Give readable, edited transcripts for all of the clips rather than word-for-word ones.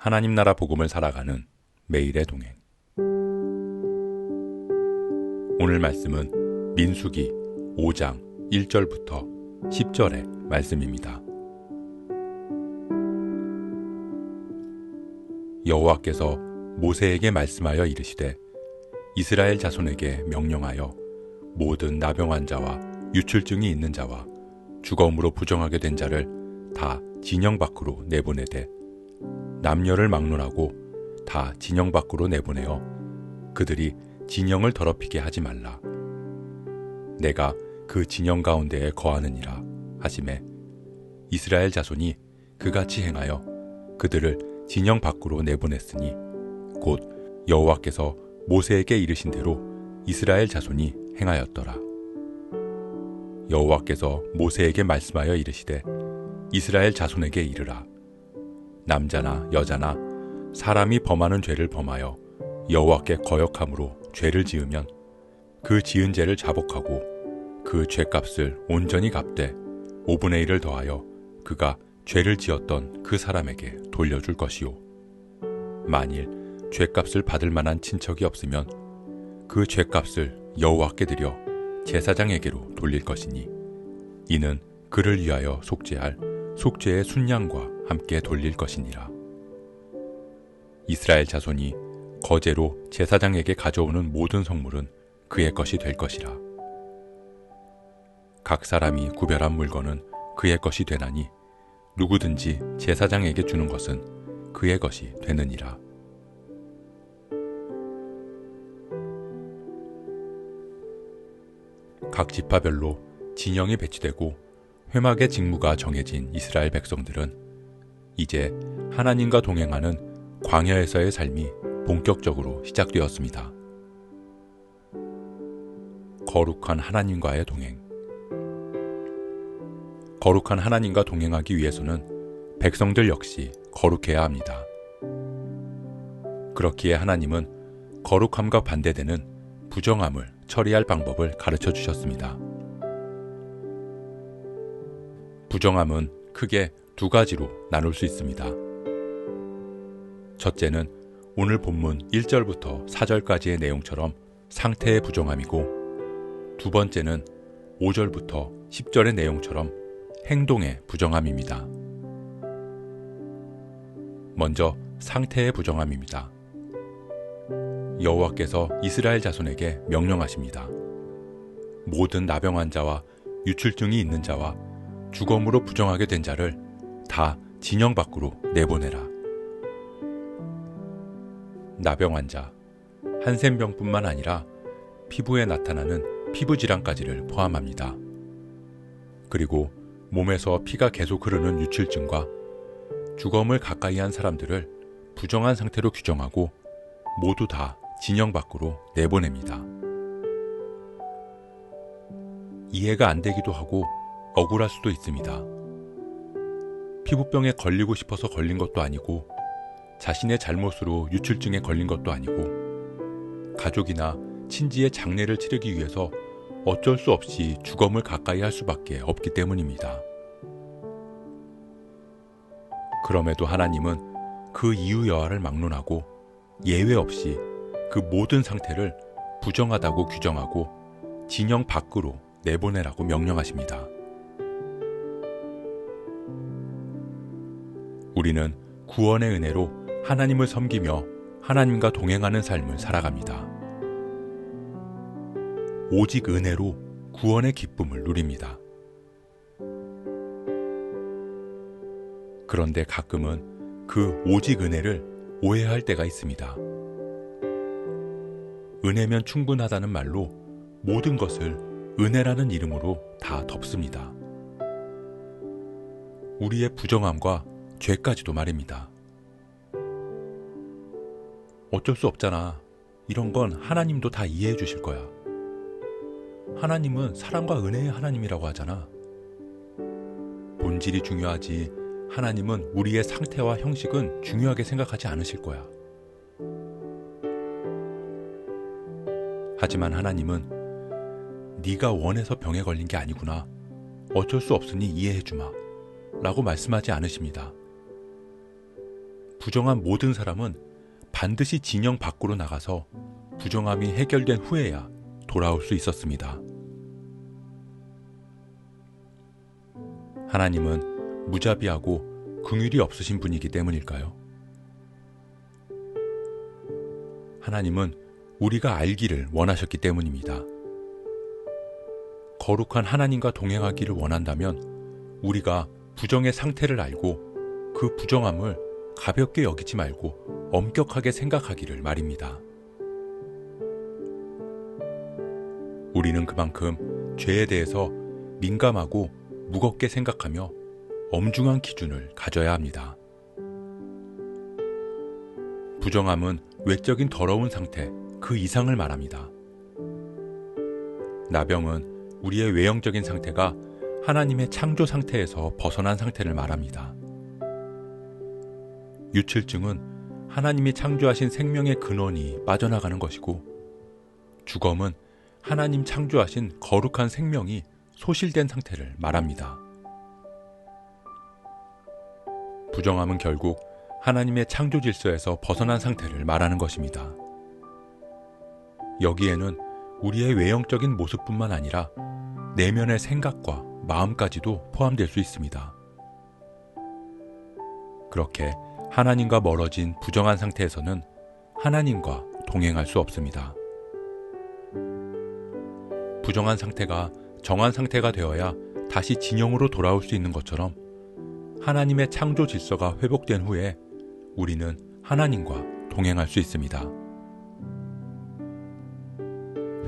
하나님 나라 복음을 살아가는 매일의 동행. 오늘 말씀은 민수기 5장 1절부터 10절의 말씀입니다. 여호와께서 모세에게 말씀하여 이르시되 이스라엘 자손에게 명령하여 모든 나병환 자와 유출증이 있는 자와 주검으로 부정하게 된 자를 다 진영 밖으로 내보내되 남녀를 막론하고 다 진영 밖으로 내보내어 그들이 진영을 더럽히게 하지 말라. 내가 그 진영 가운데에 거하느니라 하시매 이스라엘 자손이 그같이 행하여 그들을 진영 밖으로 내보냈으니 곧 여호와께서 모세에게 이르신 대로 이스라엘 자손이 행하였더라. 여호와께서 모세에게 말씀하여 이르시되 이스라엘 자손에게 이르라. 남자나 여자나 사람이 범하는 죄를 범하여 여호와께 거역함으로 죄를 지으면 그 지은 죄를 자복하고 그 죄값을 온전히 갚되 5분의 1을 더하여 그가 죄를 지었던 그 사람에게 돌려줄 것이요. 만일 죄값을 받을 만한 친척이 없으면 그 죄값을 여호와께 드려 제사장에게로 돌릴 것이니 이는 그를 위하여 속죄할 속죄의 순양과 함께 돌릴 것이니라. 이스라엘 자손이 거제로 제사장에게 가져오는 모든 성물은 그의 것이 될 것이라. 각 사람이 구별한 물건은 그의 것이 되나니 누구든지 제사장에게 주는 것은 그의 것이 되느니라. 각 지파별로 진영이 배치되고 회막의 직무가 정해진 이스라엘 백성들은 이제 하나님과 동행하는 광야에서의 삶이 본격적으로 시작되었습니다. 거룩한 하나님과의 동행. 거룩한 하나님과 동행하기 위해서는 백성들 역시 거룩해야 합니다. 그렇기에 하나님은 거룩함과 반대되는 부정함을 처리할 방법을 가르쳐 주셨습니다. 부정함은 크게 두 가지로 나눌 수 있습니다. 첫째는 오늘 본문 1절부터 4절까지의 내용처럼 상태의 부정함이고, 두 번째는 5절부터 10절의 내용처럼 행동의 부정함입니다. 먼저 상태의 부정함입니다. 여호와께서 이스라엘 자손에게 명령하십니다. 모든 나병환 자와 유출증이 있는 자와 주검으로 부정하게 된 자를 다 진영 밖으로 내보내라. 나병환 자, 한센병뿐만 아니라 피부에 나타나는 피부질환까지를 포함합니다. 그리고 몸에서 피가 계속 흐르는 유출증과 주검을 가까이 한 사람들을 부정한 상태로 규정하고 모두 다 진영 밖으로 내보냅니다. 이해가 안 되기도 하고 억울할 수도 있습니다. 피부병에 걸리고 싶어서 걸린 것도 아니고 자신의 잘못으로 유출증에 걸린 것도 아니고 가족이나 친지의 장례를 치르기 위해서 어쩔 수 없이 주검을 가까이 할 수밖에 없기 때문입니다. 그럼에도 하나님은 그 이유 여하를 막론하고 예외 없이 그 모든 상태를 부정하다고 규정하고 진영 밖으로 내보내라고 명령하십니다. 우리는 구원의 은혜로 하나님을 섬기며 하나님과 동행하는 삶을 살아갑니다. 오직 은혜로 구원의 기쁨을 누립니다. 그런데 가끔은 그 오직 은혜를 오해할 때가 있습니다. 은혜면 충분하다는 말로 모든 것을 은혜라는 이름으로 다 덮습니다. 우리의 부정함과 죄까지도 말입니다. 어쩔 수 없잖아. 이런 건 하나님도 다 이해해 주실 거야. 하나님은 사랑과 은혜의 하나님이라고 하잖아. 본질이 중요하지 하나님은 우리의 상태와 형식은 중요하게 생각하지 않으실 거야. 하지만 하나님은 네가 원해서 병에 걸린 게 아니구나. 어쩔 수 없으니 이해해 주마. 라고 말씀하지 않으십니다. 부정한 모든 사람은 반드시 진영 밖으로 나가서 부정함이 해결된 후에야 돌아올 수 있었습니다. 하나님은 무자비하고 긍휼이 없으신 분이기 때문일까요? 하나님은 우리가 알기를 원하셨기 때문입니다. 거룩한 하나님과 동행하기를 원한다면 우리가 부정의 상태를 알고 그 부정함을 가볍게 여기지 말고 엄격하게 생각하기를 말입니다. 우리는 그만큼 죄에 대해서 민감하고 무겁게 생각하며 엄중한 기준을 가져야 합니다. 부정함은 외적인 더러운 상태, 그 이상을 말합니다. 나병은 우리의 외형적인 상태가 하나님의 창조 상태에서 벗어난 상태를 말합니다. 유출증은 하나님이 창조하신 생명의 근원이 빠져나가는 것이고, 주검은 하나님 창조하신 거룩한 생명이 소실된 상태를 말합니다. 부정함은 결국 하나님의 창조 질서에서 벗어난 상태를 말하는 것입니다. 여기에는 우리의 외형적인 모습뿐만 아니라 내면의 생각과 마음까지도 포함될 수 있습니다. 그렇게 하나님과 멀어진 부정한 상태에서는 하나님과 동행할 수 없습니다. 부정한 상태가 정한 상태가 되어야 다시 진영으로 돌아올 수 있는 것처럼 하나님의 창조 질서가 회복된 후에 우리는 하나님과 동행할 수 있습니다.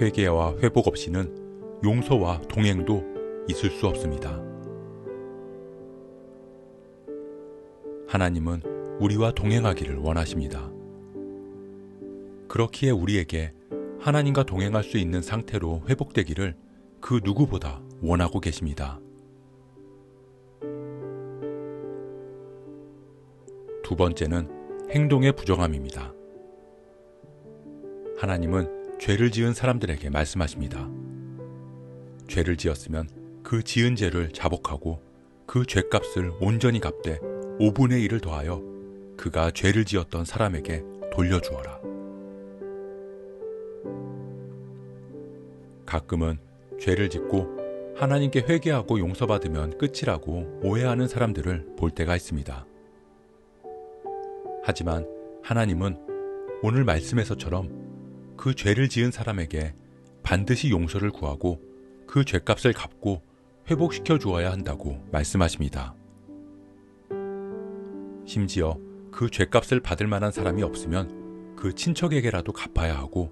회개와 회복 없이는 용서와 동행도 있을 수 없습니다. 하나님은 우리와 동행하기를 원하십니다. 그렇기에 우리에게 하나님과 동행할 수 있는 상태로 회복되기를 그 누구보다 원하고 계십니다. 두 번째는 행동의 부정함입니다. 하나님은 죄를 지은 사람들에게 말씀하십니다. 죄를 지었으면 그 지은 죄를 자복하고 그 죄값을 온전히 갚되 5분의 1을 더하여 그가 죄를 지었던 사람에게 돌려주어라. 가끔은 죄를 짓고 하나님께 회개하고 용서받으면 끝이라고 오해하는 사람들을 볼 때가 있습니다. 하지만 하나님은 오늘 말씀에서처럼 그 죄를 지은 사람에게 반드시 용서를 구하고 그 죄값을 갚고 회복시켜 주어야 한다고 말씀하십니다. 심지어 그 죄값을 받을 만한 사람이 없으면 그 친척에게라도 갚아야 하고,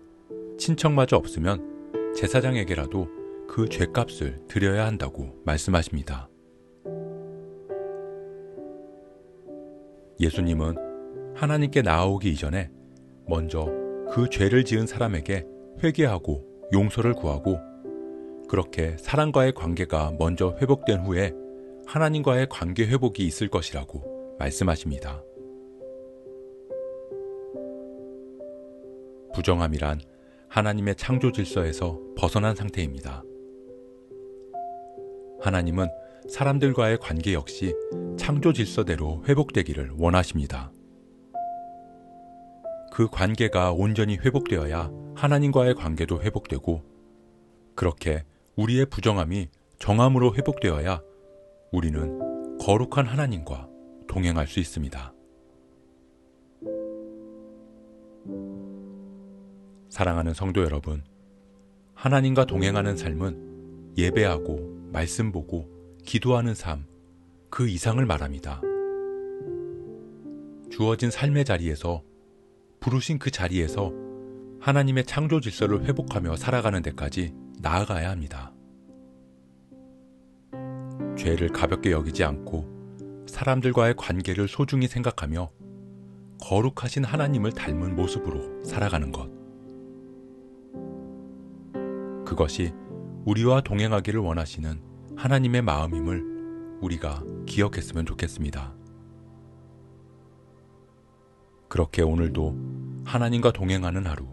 친척마저 없으면 제사장에게라도 그 죄값을 드려야 한다고 말씀하십니다. 예수님은 하나님께 나아오기 이전에 먼저 그 죄를 지은 사람에게 회개하고 용서를 구하고, 그렇게 사람과의 관계가 먼저 회복된 후에 하나님과의 관계 회복이 있을 것이라고 말씀하십니다. 부정함이란 하나님의 창조 질서에서 벗어난 상태입니다. 하나님은 사람들과의 관계 역시 창조 질서대로 회복되기를 원하십니다. 그 관계가 온전히 회복되어야 하나님과의 관계도 회복되고, 그렇게 우리의 부정함이 정함으로 회복되어야 우리는 거룩한 하나님과 동행할 수 있습니다. 사랑하는 성도 여러분, 하나님과 동행하는 삶은 예배하고 말씀 보고 기도하는 삶, 그 이상을 말합니다. 주어진 삶의 자리에서, 부르신 그 자리에서 하나님의 창조 질서를 회복하며 살아가는 데까지 나아가야 합니다. 죄를 가볍게 여기지 않고 사람들과의 관계를 소중히 생각하며 거룩하신 하나님을 닮은 모습으로 살아가는 것. 그것이 우리와 동행하기를 원하시는 하나님의 마음임을 우리가 기억했으면 좋겠습니다. 그렇게 오늘도 하나님과 동행하는 하루,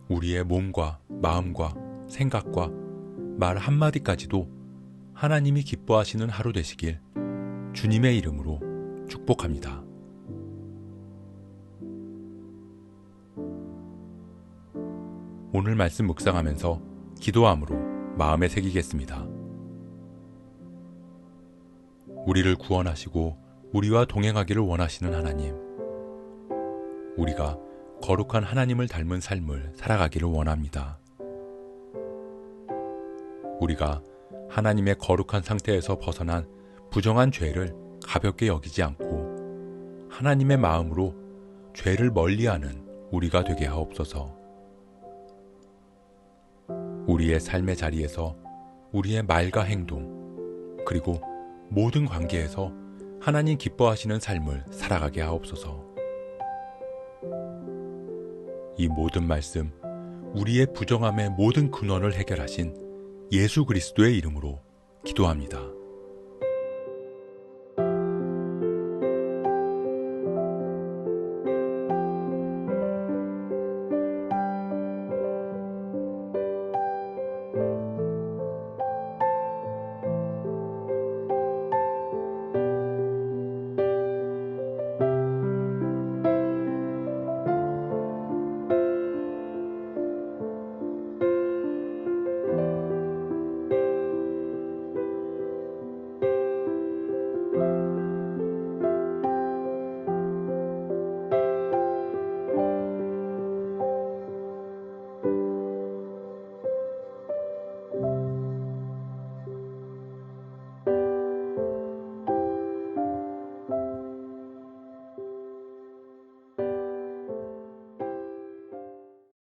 우리의 몸과 마음과 생각과 말 한마디까지도 하나님이 기뻐하시는 하루 되시길 주님의 이름으로 축복합니다. 오늘 말씀 묵상하면서 기도함으로 마음에 새기겠습니다. 우리를 구원하시고 우리와 동행하기를 원하시는 하나님, 우리가 거룩한 하나님을 닮은 삶을 살아가기를 원합니다. 우리가 하나님의 거룩한 상태에서 벗어난 부정한 죄를 가볍게 여기지 않고 하나님의 마음으로 죄를 멀리하는 우리가 되게 하옵소서. 우리의 삶의 자리에서 우리의 말과 행동, 그리고 모든 관계에서 하나님 기뻐하시는 삶을 살아가게 하옵소서. 이 모든 말씀, 우리의 부정함의 모든 근원을 해결하신 예수 그리스도의 이름으로 기도합니다.